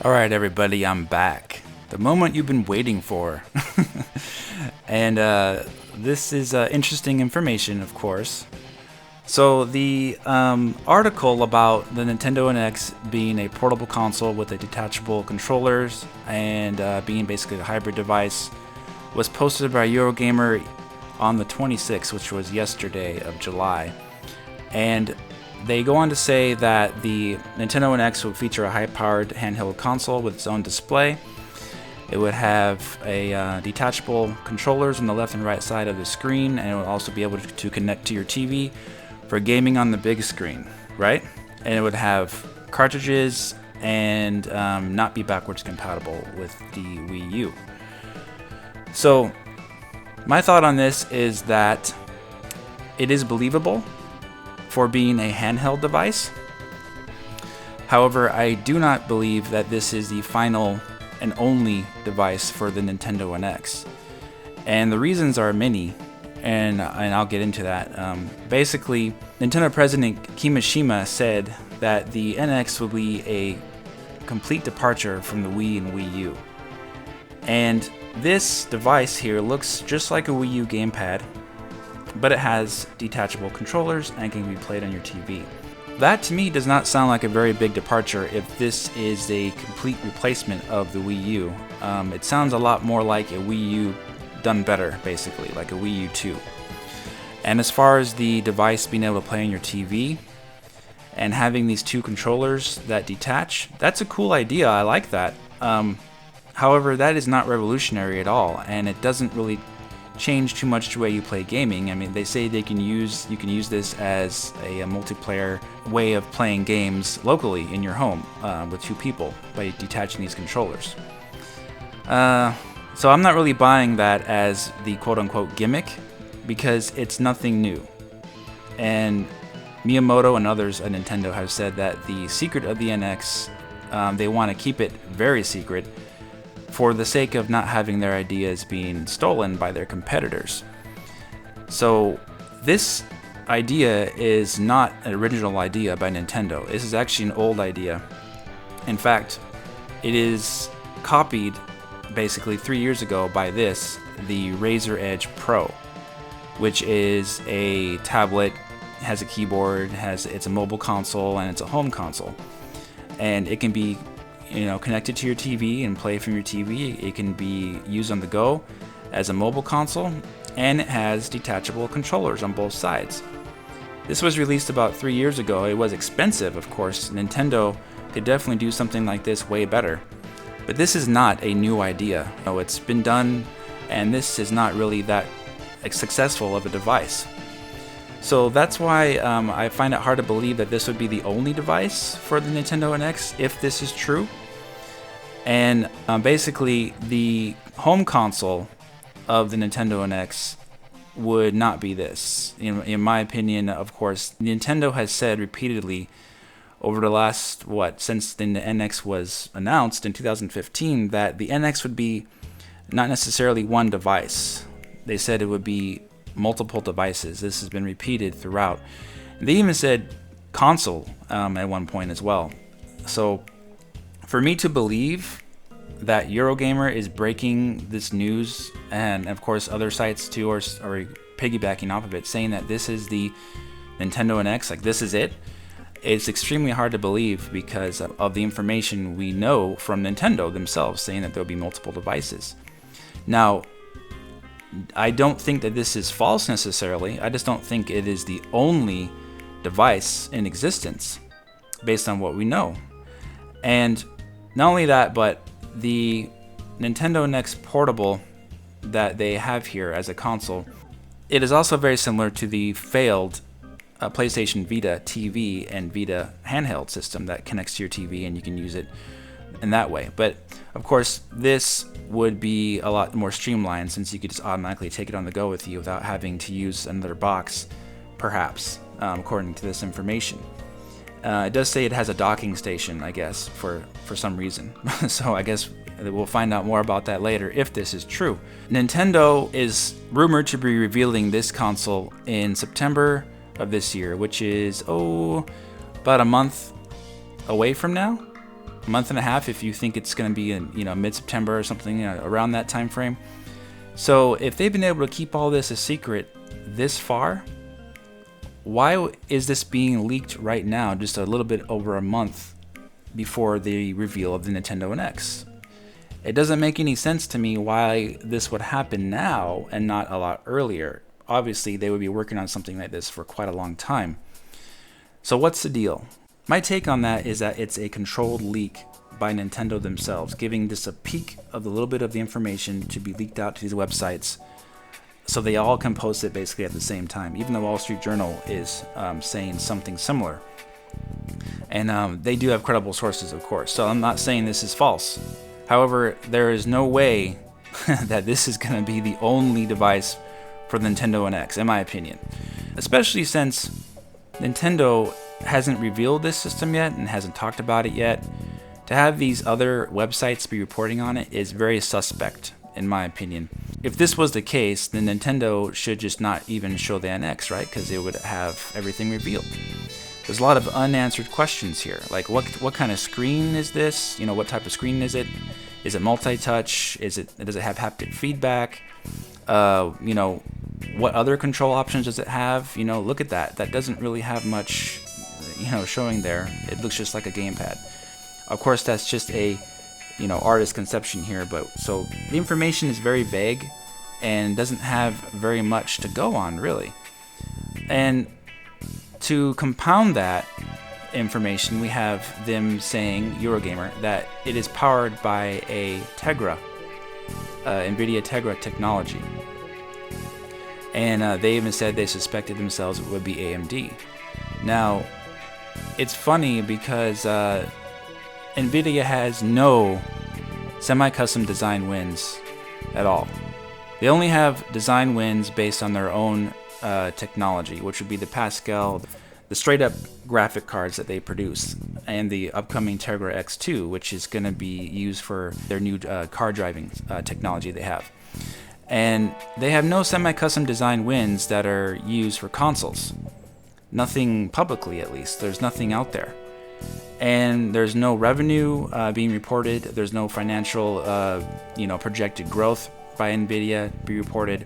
Alright everybody, I'm back. The moment you've been waiting for. And this is interesting information, of course. So the article about the Nintendo NX being a portable console with a detachable controllers and being basically a hybrid device was posted by Eurogamer on the 26th, which was yesterday of July. And they go on to say that the Nintendo NX would feature a high-powered handheld console with its own display. It would have a detachable controllers on the left and right side of the screen, and it would also be able to connect to your TV for gaming on the big screen, right? And it would have cartridges and not be backwards compatible with the Wii U. So my thought on this is that it is believable for being a handheld device. However, I do not believe that this is the final and only device for the Nintendo NX. And the reasons are many, and I'll get into that. Basically, Nintendo President Kimishima said that the NX will be a complete departure from the Wii and Wii U. And this device here looks just like a Wii U gamepad, but it has detachable controllers and can be played on your TV. That to me does not sound like a very big departure if this is a complete replacement of the Wii U. It sounds a lot more like a Wii U done better, basically, like a Wii U 2. And as far as the device being able to play on your TV and having these two controllers that detach, that's a cool idea. I like that. However, that is not revolutionary at all, and it doesn't really change too much the way you play gaming. I mean, they say you can use this as a multiplayer way of playing games locally in your home with two people by detaching these controllers. So I'm not really buying that as the quote-unquote gimmick because it's nothing new. And Miyamoto and others at Nintendo have said that the secret of the NX, they want to keep it very secret for the sake of not having their ideas being stolen by their competitors. So this idea is not an original idea by Nintendo. This is actually an old idea. In fact, it is copied basically 3 years ago by the Razer Edge Pro, which is a tablet, has a keyboard, it's a mobile console, and it's a home console. And it can be connected to your TV and play from your TV. It can be used on the go as a mobile console, and it has detachable controllers on both sides. This was released about 3 years ago. It was expensive, of course. Nintendo could definitely do something like this way better. But this is not a new idea. It's been done, and this is not really that successful of a device. So that's why I find it hard to believe that this would be the only device for the Nintendo NX if this is true. And basically, the home console of the Nintendo NX would not be this. In my opinion, of course, Nintendo has said repeatedly over the last, since the NX was announced in 2015, that the NX would be not necessarily one device. They said it would be multiple devices. This has been repeated throughout. They even said console at one point as well. So for me to believe that Eurogamer is breaking this news, and of course other sites too are piggybacking off of it, saying that this is the Nintendo NX, like this is it, it's extremely hard to believe because of the information we know from Nintendo themselves saying that there'll be multiple devices. Now, I don't think that this is false necessarily. I just don't think it is the only device in existence based on what we know. And not only that, but the Nintendo NX Portable that they have here as a console, it is also very similar to the failed PlayStation Vita TV and Vita handheld system that connects to your TV and you can use it in that way. But of course, this would be a lot more streamlined since you could just automatically take it on the go with you without having to use another box, perhaps, according to this information. It does say it has a docking station, I guess, for some reason. So I guess we'll find out more about that later if this is true. Nintendo is rumored to be revealing this console in September of this year, which is, about a month away from now. month and a half if you think it's going to be in, you know, mid-September or something, you know, around that time frame. So if they've been able to keep all this a secret this far, why is this being leaked right now, just a little bit over a month before the reveal of the Nintendo NX? It doesn't make any sense to me why this would happen now and not a lot earlier. Obviously, they would be working on something like this for quite a long time. So what's the deal? My take on that is that it's a controlled leak by Nintendo themselves, giving just a peek of the little bit of the information to be leaked out to these websites so they all can post it basically at the same time. Even the Wall Street Journal is saying something similar. And they do have credible sources, of course, so I'm not saying this is false. However, there is no way that this is going to be the only device for the Nintendo NX, in my opinion. Especially since Nintendo hasn't revealed this system yet and hasn't talked about it yet. To have these other websites be reporting on it is very suspect, in my opinion. If this was the case, then Nintendo should just not even show the NX, right? Because it would have everything revealed. There's a lot of unanswered questions here. Like, what kind of screen is this? You know, what type of screen is it? Is it multi-touch? Does it have haptic feedback? You know, what other control options does it have? You know, look at that. That doesn't really have much, you know, showing there. It looks just like a gamepad. Of course, that's just a, you know, artist conception here, but so the information is very vague and doesn't have very much to go on, really. And to compound that information, we have them saying, Eurogamer, that it is powered by a Tegra, NVIDIA Tegra technology. And they even said they suspected themselves it would be AMD. Now, it's funny because NVIDIA has no semi-custom design wins at all. They only have design wins based on their own technology, which would be the Pascal, the straight-up graphic cards that they produce, and the upcoming Tegra X2, which is going to be used for their new car driving technology they have. And they have no semi-custom design wins that are used for consoles. Nothing publicly, at least. There's nothing out there. And there's no revenue being reported. There's no financial, you know, projected growth by NVIDIA be reported.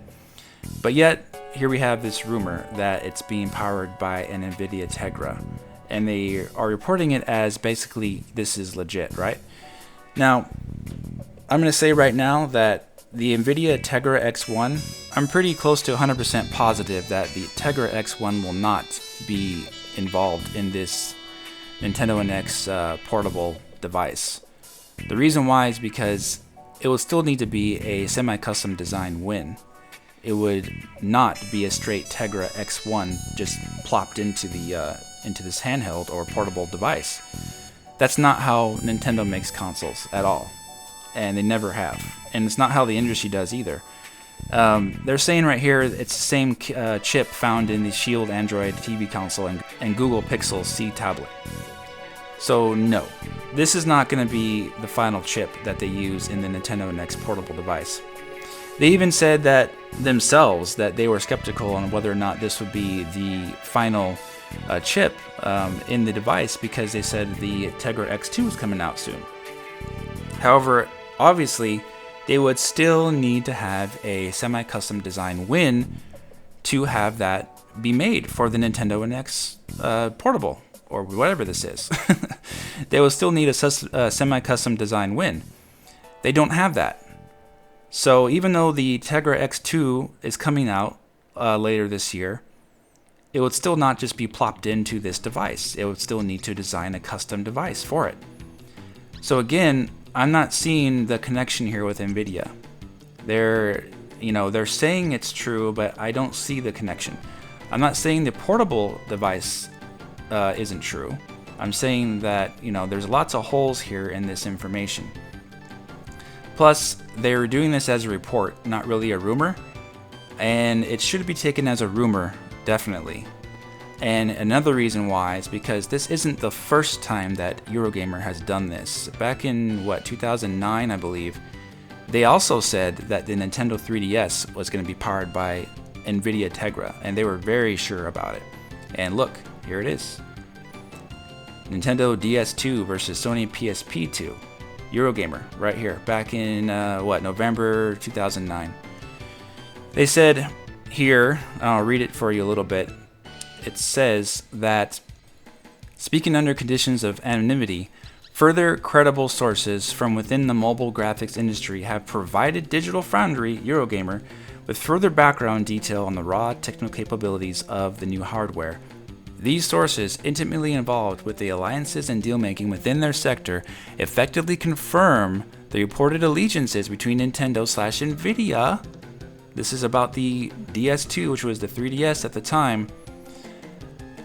But yet, here we have this rumor that it's being powered by an NVIDIA Tegra. And they are reporting it as basically this is legit, right? Now, I'm going to say right now that the NVIDIA Tegra X1, I'm pretty close to 100% positive that the Tegra X1 will not be involved in this Nintendo NX portable device. The reason why is because it will still need to be a semi-custom design win. It would not be a straight Tegra X1 just plopped into this handheld or portable device. That's not how Nintendo makes consoles at all, and they never have. And it's not how the industry does either. They're saying right here it's the same chip found in the Shield Android TV console and Google Pixel C tablet. So no, this is not going to be the final chip that they use in the Nintendo NX portable device. They even said that themselves that they were skeptical on whether or not this would be the final chip in the device because they said the Tegra X2 is coming out soon. However, obviously, they would still need to have a semi-custom design win to have that be made for the Nintendo NX portable, or whatever this is. They will still need a semi-custom design win. They don't have that. So even though the Tegra X2 is coming out later this year, it would still not just be plopped into this device. It would still need to design a custom device for it. So again, I'm not seeing the connection here with NVIDIA. They're saying it's true, but I don't see the connection. I'm not saying the portable device isn't true. I'm saying that, there's lots of holes here in this information. Plus, they're doing this as a report, not really a rumor, and it should be taken as a rumor, definitely. And another reason why is because this isn't the first time that Eurogamer has done this. Back in, 2009, I believe, they also said that the Nintendo 3DS was going to be powered by NVIDIA Tegra, and they were very sure about it. And look, here it is. Nintendo DS2 versus Sony PSP2. Eurogamer, right here, back in, November 2009. They said here, I'll read it for you a little bit. It says that, speaking under conditions of anonymity, further credible sources from within the mobile graphics industry have provided Digital Foundry, Eurogamer, with further background detail on the raw technical capabilities of the new hardware. These sources, intimately involved with the alliances and deal-making within their sector, effectively confirm the reported allegiances between Nintendo/Nvidia. This is about the DS2, which was the 3DS at the time,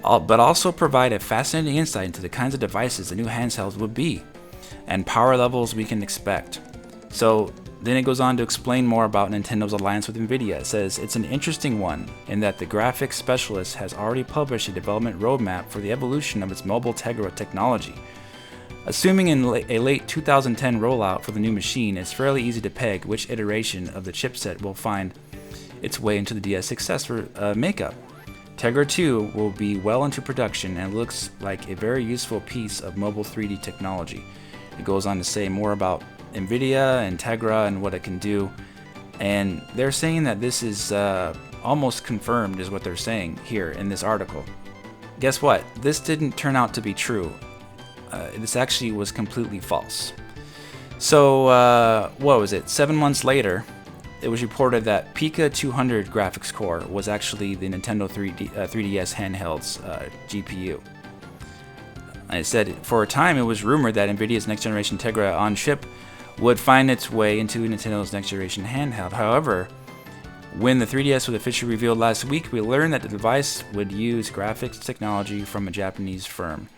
but also provide a fascinating insight into the kinds of devices the new handhelds would be and power levels we can expect. So then it goes on to explain more about Nintendo's alliance with Nvidia. It says it's an interesting one in that the graphics specialist has already published a development roadmap for the evolution of its mobile Tegra technology. Assuming in a late 2010 rollout for the new machine, it's fairly easy to peg which iteration of the chipset will find its way into the DS successor makeup. Tegra 2 will be well into production and looks like a very useful piece of mobile 3D technology. It goes on to say more about Nvidia and Tegra and what it can do, and they're saying that this is almost confirmed, is what they're saying here in this article. Guess what? This didn't turn out to be true. This actually was completely false. So what was it? 7 months later, it was reported that Pika 200 graphics core was actually the Nintendo 3DS handheld's GPU. And it said for a time it was rumored that Nvidia's next generation Tegra on chip would find its way into Nintendo's next generation handheld. However, when the 3DS was officially revealed last week, we learned that the device would use graphics technology from a Japanese firm.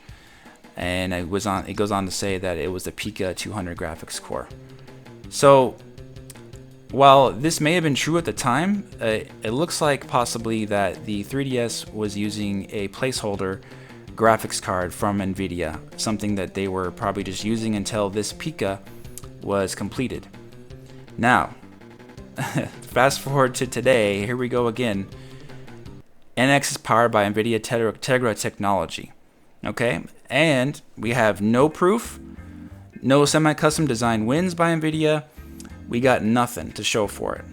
And it goes on to say that it was the Pika 200 graphics core. So, while this may have been true at the time, it looks like possibly that the 3DS was using a placeholder graphics card from Nvidia, something that they were probably just using until this Pika was completed. Now, fast forward to today, here we go again. NX is powered by Nvidia Tegra technology. Okay, and we have no proof, no semi-custom design wins by Nvidia. We got nothing to show for it.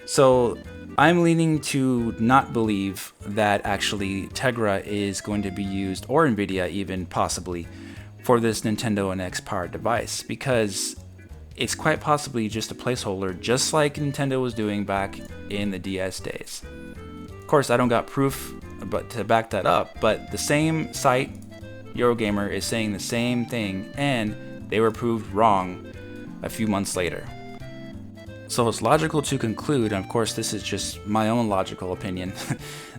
So I'm leaning to not believe that actually Tegra is going to be used, or Nvidia even possibly, for this Nintendo NX powered device, because it's quite possibly just a placeholder, just like Nintendo was doing back in the DS days. Of course, I don't got proof to back that up, but the same site, Eurogamer, is saying the same thing, and they were proved wrong a few months later. So it's logical to conclude, and of course this is just my own logical opinion,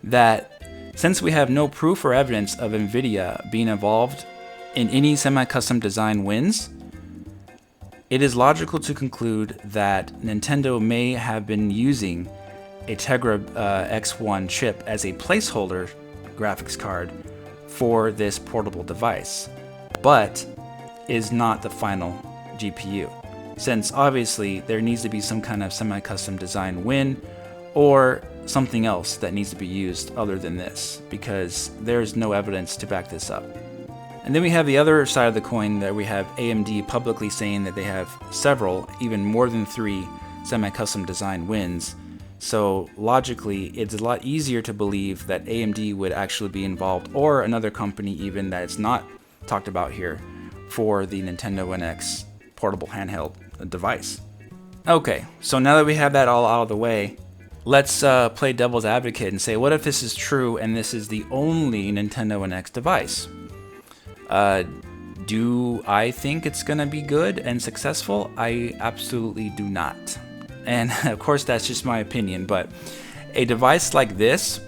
that since we have no proof or evidence of Nvidia being involved in any semi-custom design wins, it is logical to conclude that Nintendo may have been using a Tegra X1 chip as a placeholder graphics card for this portable device, but is not the final GPU, since obviously there needs to be some kind of semi-custom design win or something else that needs to be used other than this, because there's no evidence to back this up. And then we have the other side of the coin, that we have AMD publicly saying that they have several, even more than 3 semi-custom design wins. So logically, it's a lot easier to believe that AMD would actually be involved, or another company even that is not talked about here, for the Nintendo NX portable handheld device. Okay, so now that we have that all out of the way, let's play devil's advocate and say, what if this is true and this is the only Nintendo NX device? Do I think it's gonna be good and successful? I absolutely do not. And of course that's just my opinion, but a device like this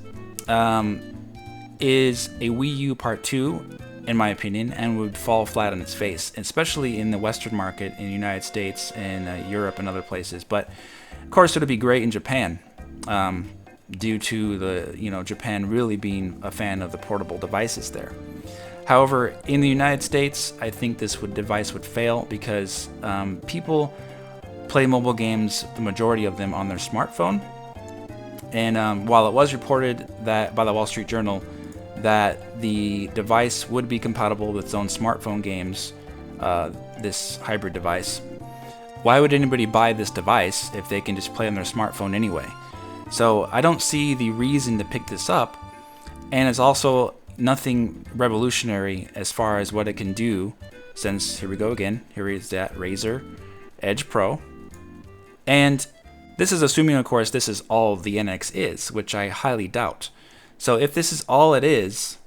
is a Wii U Part 2, in my opinion, and would fall flat on its face, especially in the Western market, in the United States and Europe and other places. But of course it would be great in Japan, due to the Japan really being a fan of the portable devices there. However, in the United States, I think this device would fail because people play mobile games, the majority of them, on their smartphone. And while it was reported that by the Wall Street Journal that the device would be compatible with its own smartphone games, this hybrid device. Why would anybody buy this device if they can just play on their smartphone anyway? So I don't see the reason to pick this up, and it's also nothing revolutionary as far as what it can do, since here we go again, here is that Razer Edge Pro, and this is assuming, of course, this is all the NX is, which I highly doubt. So if this is all it is,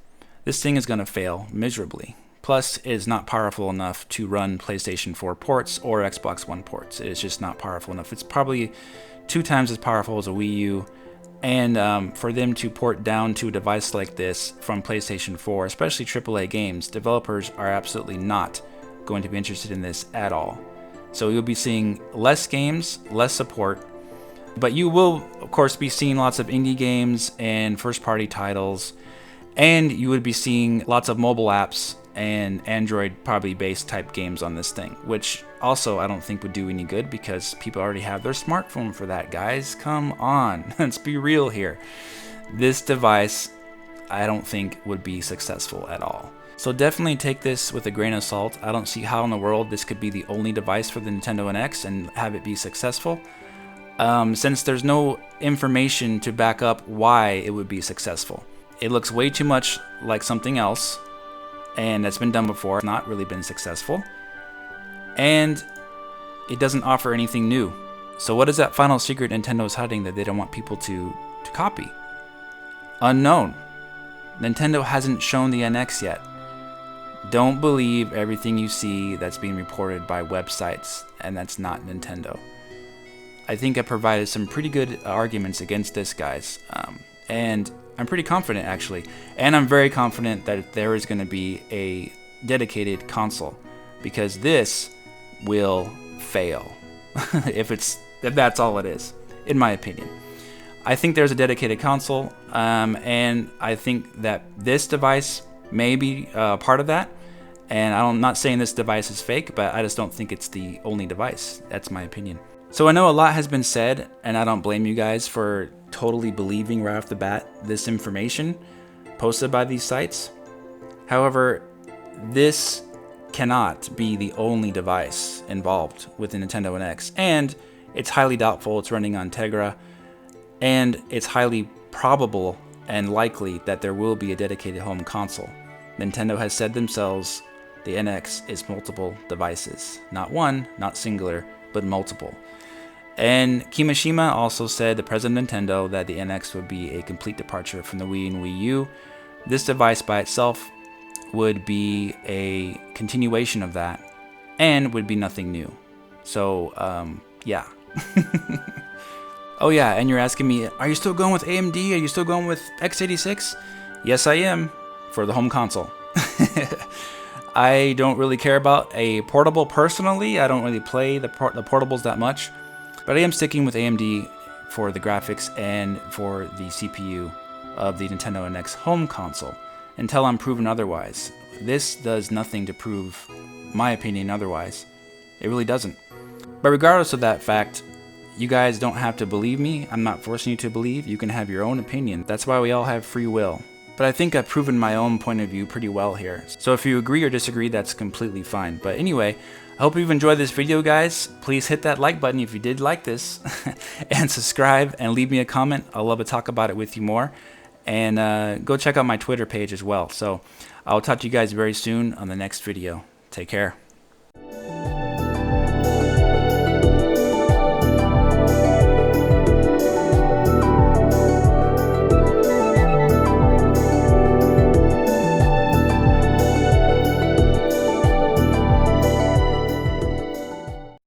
this thing is going to fail miserably. Plus, it is not powerful enough to run PlayStation 4 ports or Xbox One ports. It is just not powerful enough. It's probably 2 times as powerful as a Wii U. And for them to port down to a device like this from PlayStation 4, especially AAA games, developers are absolutely not going to be interested in this at all. So you'll be seeing less games, less support, but you will, of course, be seeing lots of indie games and first-party titles, and you would be seeing lots of mobile apps and Android probably based type games on this thing, which also I don't think would do any good because people already have their smartphone for that, guys. Come on, let's be real here. This device I don't think would be successful at all. So definitely take this with a grain of salt. I don't see how in the world this could be the only device for the Nintendo NX and have it be successful, since there's no information to back up why it would be successful. It looks way too much like something else, and that's been done before, not really been successful, and it doesn't offer anything new. So what is that final secret Nintendo's hiding that they don't want people to copy? Unknown. Nintendo hasn't shown the NX yet. Don't believe everything you see that's being reported by websites, and that's not Nintendo. I think I provided some pretty good arguments against this, guys, and I'm pretty confident, actually, and I'm very confident that there is going to be a dedicated console, because this will fail if that's all it is, in my opinion. I think there's a dedicated console, and I think that this device may be part of that. And I'm not saying this device is fake, but I just don't think it's the only device. That's my opinion. So I know a lot has been said, and I don't blame you guys for totally believing right off the bat this information posted by these sites. However, this cannot be the only device involved with the Nintendo NX, and it's highly doubtful it's running on Tegra, and it's highly probable and likely that there will be a dedicated home console. Nintendo has said themselves the NX is multiple devices. Not one, not singular, but multiple. And Kimishima also said, the president of Nintendo, that the NX would be a complete departure from the Wii and Wii U. This device by itself would be a continuation of that and would be nothing new. So, yeah. Oh yeah, and you're asking me, are you still going with AMD? Are you still going with x86? Yes, I am, for the home console. I don't really care about a portable personally. I don't really play the portables that much. But I am sticking with AMD for the graphics and for the CPU of the Nintendo NX home console until I'm proven otherwise. This does nothing to prove my opinion otherwise. It really doesn't. But regardless of that fact, you guys don't have to believe me. I'm not forcing you to believe. You can have your own opinion. That's why we all have free will. But I think I've proven my own point of view pretty well here. So if you agree or disagree, that's completely fine. But anyway, I hope you've enjoyed this video, guys. Please hit that like button if you did like this, and subscribe and leave me a comment. I'll love to talk about it with you more. And go check out my Twitter page as well. So I'll talk to you guys very soon on the next video. Take care.